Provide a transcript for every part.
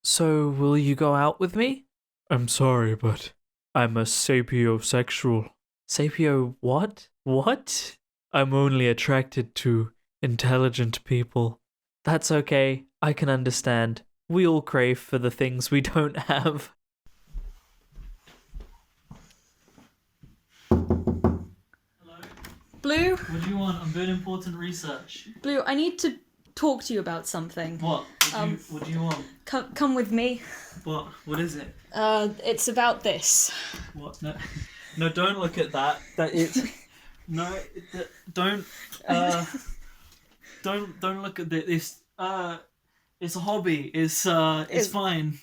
So, will you go out with me? I'm sorry, but I'm a sapiosexual. Sapio what? What? I'm only attracted to intelligent people. That's okay, I can understand. We all crave for the things we don't have. Hello? Blue, What do you want? I'm doing important research. Blue, I need to talk to you about something. What? What do you want? Come with me. What? What is it? It's about this. What? No, no, don't look at that. That it's no. Don't. Don't look at this. It's a hobby. It's fine.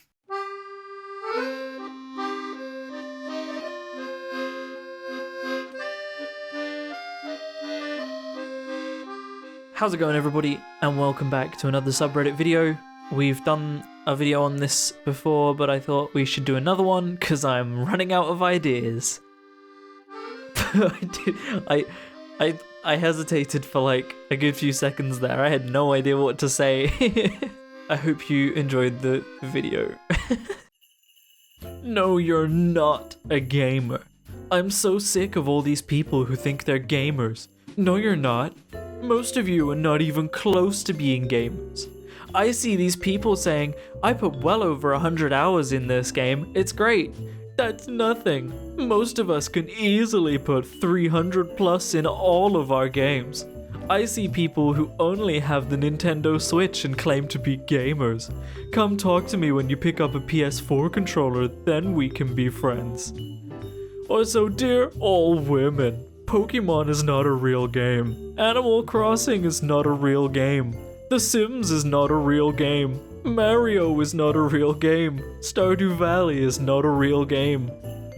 How's it going, everybody, and welcome back to another subreddit video. We've done a video on this before, but I thought we should do another one because I'm running out of ideas. I hesitated for like a good few seconds there. I had no idea what to say. I hope you enjoyed the video. No, you're not a gamer. I'm so sick of all these people who think they're gamers. No, you're not. Most of you are not even close to being gamers. I see these people saying, I put well over 100 hours in this game, it's great. That's nothing. Most of us can easily put 300 plus in all of our games. I see people who only have the Nintendo Switch and claim to be gamers. Come talk to me when you pick up a PS4 controller, then we can be friends. Also, dear all women, Pokemon is not a real game. Animal Crossing is not a real game. The Sims is not a real game. Mario is not a real game. Stardew Valley is not a real game.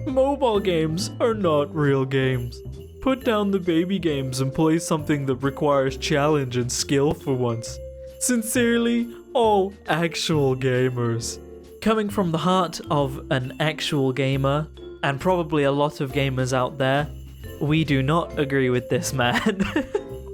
Mobile games are not real games. Put down the baby games and play something that requires challenge and skill for once. Sincerely, all actual gamers. Coming from the heart of an actual gamer, and probably a lot of gamers out there, we do not agree with this man.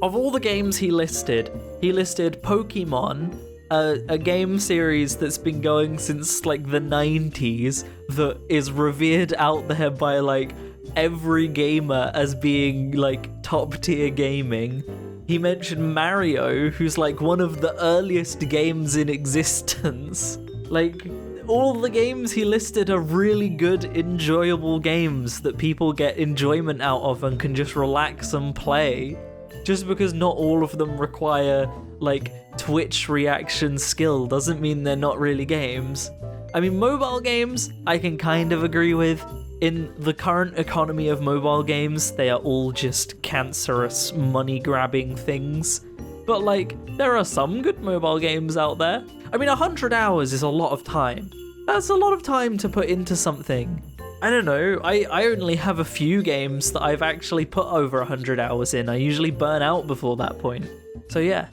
Of all the games he listed Pokemon, a game series that's been going since like the 90s that is revered out there by like every gamer as being like top tier gaming. He mentioned Mario, who's like one of the earliest games in existence. Like, all the games he listed are really good, enjoyable games that people get enjoyment out of and can just relax and play. Just because not all of them require, like, Twitch reaction skill doesn't mean they're not really games. I mean, mobile games, I can kind of agree with. In the current economy of mobile games, they are all just cancerous, money-grabbing things. But, like, there are some good mobile games out there. I mean, 100 hours is a lot of time. That's a lot of time to put into something. I don't know, I only have a few games that I've actually put over 100 hours in. I usually burn out before that point. So yeah,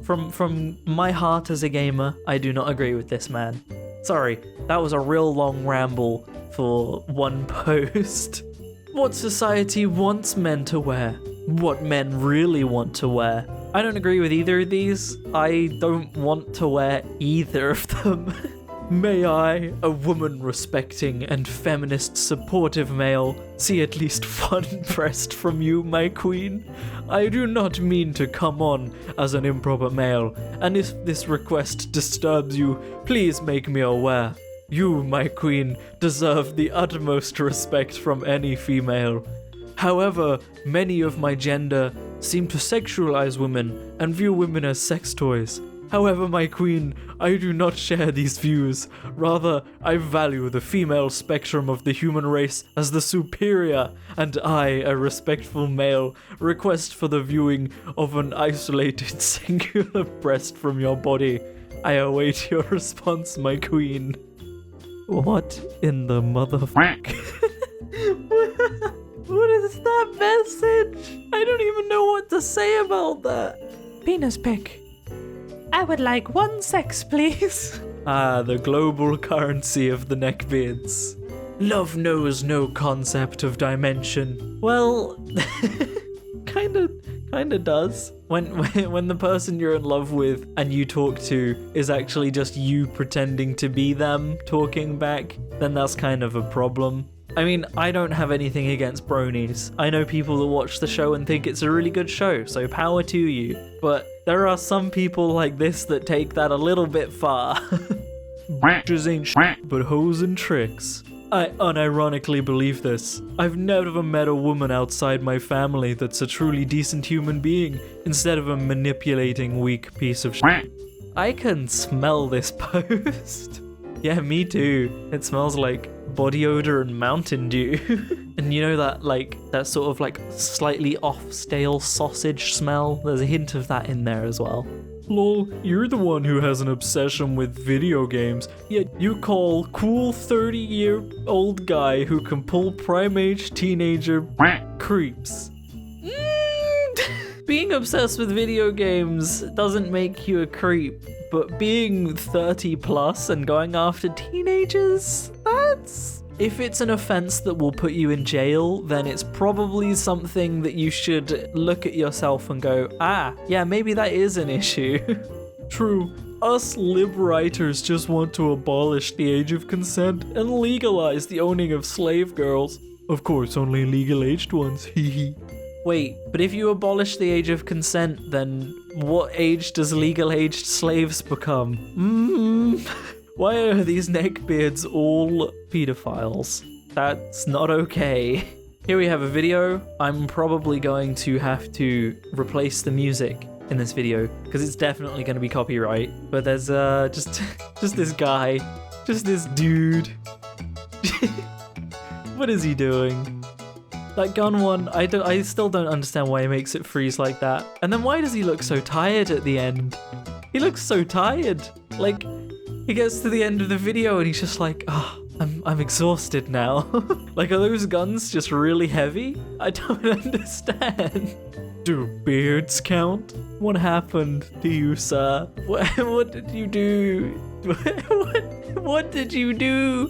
from my heart as a gamer, I do not agree with this man. Sorry, that was a real long ramble for one post. What society wants men to wear? What men really want to wear? I don't agree with either of these. I don't want to wear either of them. May I, a woman-respecting and feminist supportive male, see at least one breast from you, my queen? I do not mean to come on as an improper male, and if this request disturbs you, please make me aware. You, my queen, deserve the utmost respect from any female. However, many of my gender seem to sexualize women and view women as sex toys. However, my queen, I do not share these views. Rather, I value the female spectrum of the human race as the superior, and I, a respectful male, request for the viewing of an isolated singular breast from your body. I await your response, my queen. What in the motherfuck? What is that message? I don't even know what to say about that. Penis pic. I would like one sex, please. Ah, the global currency of the neckbeards. Love knows no concept of dimension. Well, kind Kinda does. When the person you're in love with and you talk to is actually just you pretending to be them talking back, then that's kind of a problem. I mean, I don't have anything against bronies. I know people that watch the show and think it's a really good show, so power to you. But there are some people like this that take that a little bit far. Bitches ain't shit but hoes and tricks. I unironically believe this. I've never met a woman outside my family that's a truly decent human being, instead of a manipulating weak piece of shit. I can smell this post. Yeah, me too. It smells like body odor and Mountain Dew. And you know that sort of like slightly off stale sausage smell? There's a hint of that in there as well. Lol, you're the one who has an obsession with video games, yet you call cool 30-year-old guy who can pull prime-age teenager creeps. Being obsessed with video games doesn't make you a creep, but being 30 plus and going after teenagers, that's... If it's an offense that will put you in jail, then it's probably something that you should look at yourself and go, yeah, maybe that is an issue. True, us lib-writers just want to abolish the age of consent and legalize the owning of slave girls. Of course, only legal-aged ones, hee. Wait, but if you abolish the age of consent, then what age does legal-aged slaves become? Why are these neckbeards all pedophiles? That's not okay. Here we have a video. I'm probably going to have to replace the music in this video because it's definitely going to be copyright. But there's just this guy, just this dude. What is he doing? That gun one, I still don't understand why he makes it freeze like that. And then why does he look so tired at the end? He looks so tired. Like, he gets to the end of the video and he's just like, I'm exhausted now. Like, are those guns just really heavy? I don't understand. Do beards count? What happened to you, sir? What did you do? What did you do?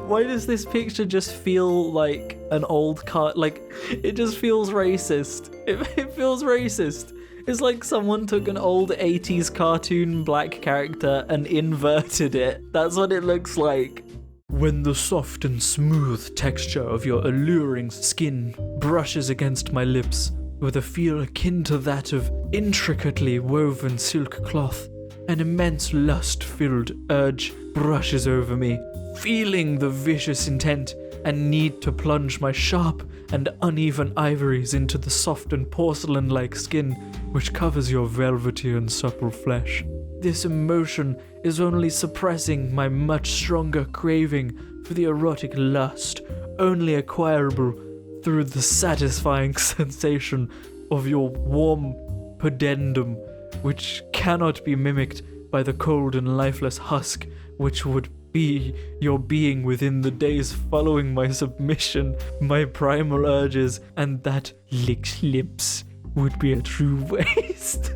Why does this picture just feel like an old car? Like, it just feels racist. It feels racist. It's like someone took an old 80s cartoon black character and inverted it. That's what it looks like. When the soft and smooth texture of your alluring skin brushes against my lips with a feel akin to that of intricately woven silk cloth, an immense lust-filled urge brushes over me, feeling the vicious intent and need to plunge my sharp and uneven ivories into the soft and porcelain-like skin which covers your velvety and supple flesh. This emotion is only suppressing my much stronger craving for the erotic lust, only acquirable through the satisfying sensation of your warm pudendum, which cannot be mimicked by the cold and lifeless husk which would be your being within the days following my submission, my primal urges, and that licked lips would be a true waste.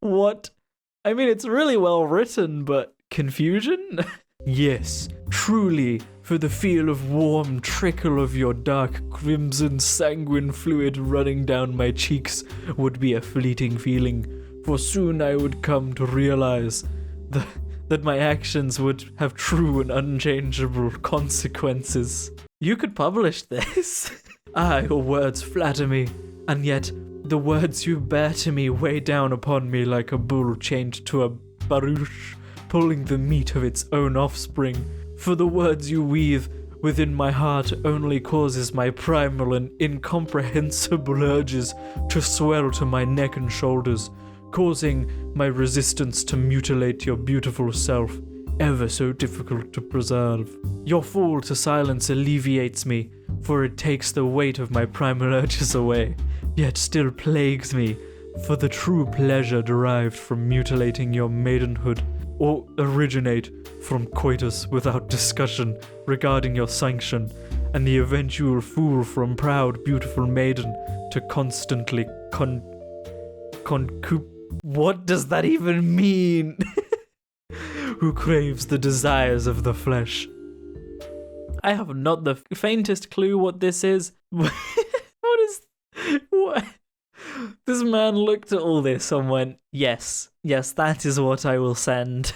What? I mean, it's really well written, but confusion? Yes, truly, for the feel of warm trickle of your dark crimson sanguine fluid running down my cheeks would be a fleeting feeling, for soon I would come to realize that my actions would have true and unchangeable consequences. You could publish this. Your words flatter me, and yet the words you bear to me weigh down upon me like a bull chained to a barouche, pulling the meat of its own offspring. For the words you weave within my heart only causes my primal and incomprehensible urges to swell to my neck and shoulders, causing my resistance to mutilate your beautiful self, ever so difficult to preserve. Your fall to silence alleviates me, for it takes the weight of my primal urges away, yet still plagues me, for the true pleasure derived from mutilating your maidenhood, or originate from coitus without discussion regarding your sanction, and the eventual fool from proud beautiful maiden to constantly concup. What does that even mean? Who craves the desires of the flesh. I have not the faintest clue what this is. What? This man looked at all this and went, yes, that is what I will send.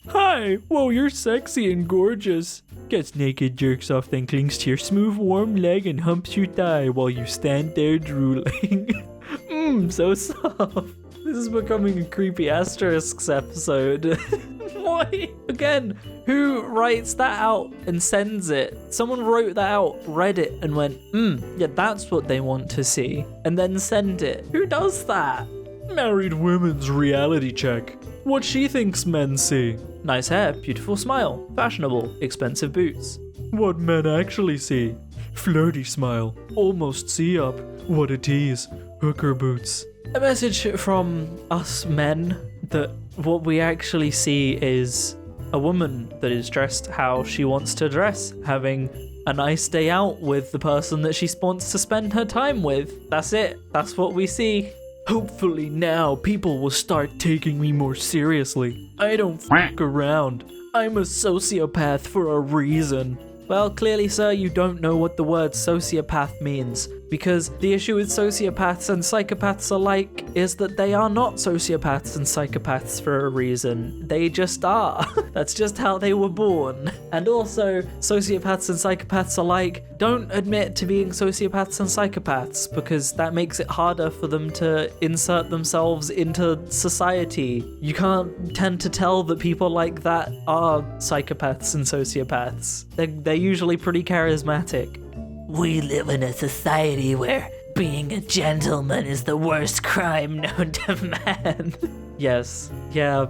Hi, whoa, you're sexy and gorgeous. Gets naked, jerks off, then clings to your smooth, warm leg and humps your thigh while you stand there drooling. So soft. This is becoming a creepy asterisks episode. Why? Again, who writes that out and sends it? Someone wrote that out, read it, and went, yeah, that's what they want to see, and then send it. Who does that? Married women's reality check. What she thinks men see. Nice hair, beautiful smile, fashionable, expensive boots. What men actually see. Flirty smile, almost see up, what a tease, hooker boots. A message from us men that what we actually see is a woman that is dressed how she wants to dress, having a nice day out with the person that she wants to spend her time with. That's it. That's what we see. Hopefully now people will start taking me more seriously. I don't fuck around. I'm a sociopath for a reason. Well, clearly, sir, you don't know what the word sociopath means, because the issue with sociopaths and psychopaths alike is that they are not sociopaths and psychopaths for a reason. They just are. That's just how they were born. And also, sociopaths and psychopaths alike don't admit to being sociopaths and psychopaths, because that makes it harder for them to insert themselves into society. You can't tend to tell that people like that are psychopaths and sociopaths. They're usually pretty charismatic. We live in a society where being a gentleman is the worst crime known to man. Yes, yeah,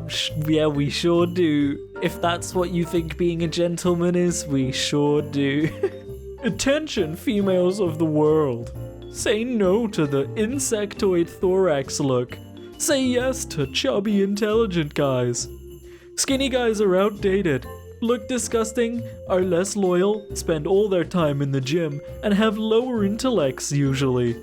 we sure do. If that's what you think being a gentleman is, we sure do. Attention, females of the world. Say no to the insectoid thorax look. Say yes to chubby, intelligent guys. Skinny guys are outdated. Look disgusting, are less loyal, spend all their time in the gym, and have lower intellects usually.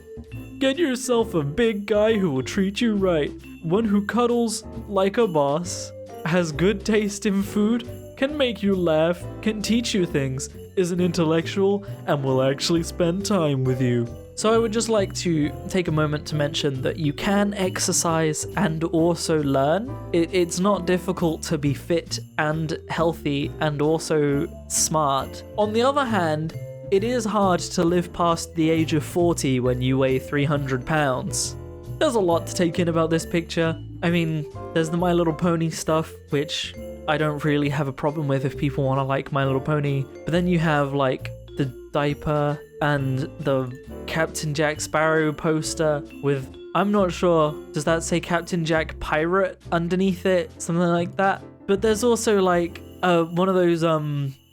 Get yourself a big guy who will treat you right, one who cuddles like a boss, has good taste in food, can make you laugh, can teach you things, is an intellectual, and will actually spend time with you. So I would just like to take a moment to mention that you can exercise and also learn. It's not difficult to be fit and healthy and also smart. On the other hand, it is hard to live past the age of 40 when you weigh 300 pounds. There's a lot to take in about this picture. I mean, there's the My Little Pony stuff, which I don't really have a problem with if people want to like My Little Pony. But then you have like the diaper and the Captain Jack Sparrow poster with, I'm not sure, does that say Captain Jack Pirate underneath it? Something like that. But there's also like one of those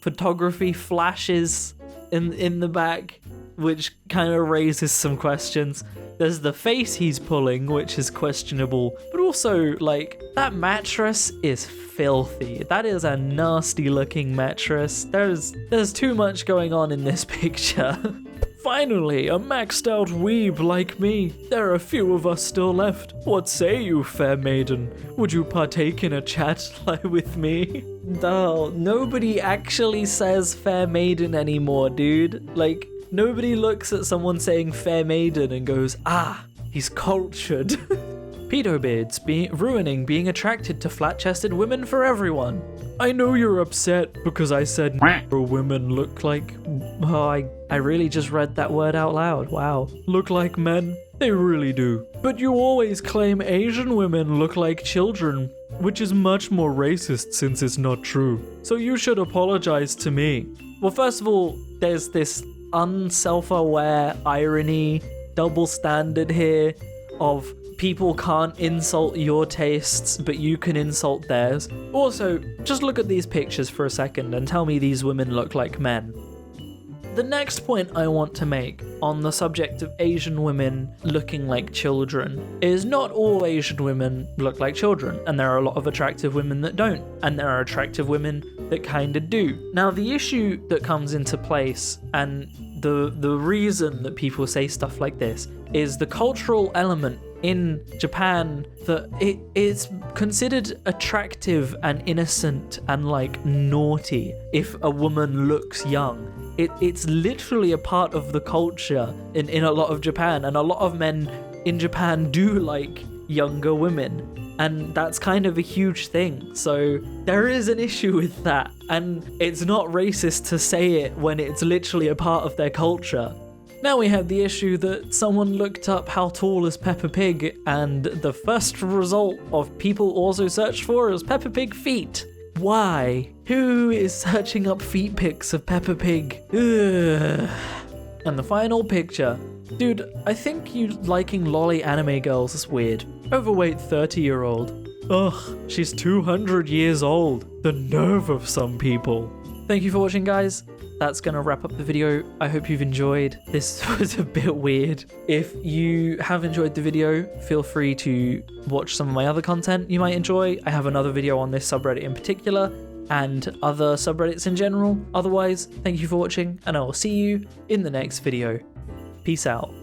photography flashes in the back, which kind of raises some questions. There's the face he's pulling, which is questionable, but also like that mattress is filthy. That is a nasty looking mattress. There's too much going on in this picture. Finally, a maxed out weeb like me. There are a few of us still left. What say you, fair maiden? Would you partake in a chat with me? No, nobody actually says fair maiden anymore, dude. Like, nobody looks at someone saying fair maiden and goes, ah, he's cultured. Pedo beards ruining being attracted to flat-chested women for everyone. I know you're upset because I said women look like... Oh, I really just read that word out loud. Wow. Look like men? They really do. But you always claim Asian women look like children, which is much more racist since it's not true. So you should apologize to me. Well, first of all, there's this unself-aware irony, double standard here of people can't insult your tastes, but you can insult theirs. Also, just look at these pictures for a second and tell me these women look like men. The next point I want to make on the subject of Asian women looking like children is not all Asian women look like children, and there are a lot of attractive women that don't, and there are attractive women that kinda do. Now, the issue that comes into place, and the reason that people say stuff like this, is the cultural element in Japan that it's considered attractive and innocent and like naughty if a woman looks young. It's literally a part of the culture in a lot of Japan, and a lot of men in Japan do like younger women, and that's kind of a huge thing. So there is an issue with that, and it's not racist to say it when it's literally a part of their culture. Now we have the issue that someone looked up how tall is Peppa Pig, and the first result of people also searched for is Peppa Pig feet. Why? Who is searching up feet pics of Peppa Pig? Ugh. And the final picture. Dude, I think you liking lolly anime girls is weird. Overweight 30-year-old. Ugh, she's 200 years old. The nerve of some people. Thank you for watching, guys. That's gonna wrap up the video. I hope you've enjoyed. This was a bit weird. If you have enjoyed the video, feel free to watch some of my other content you might enjoy. I have another video on this subreddit in particular, and other subreddits in general. Otherwise, thank you for watching, and I will see you in the next video. Peace out.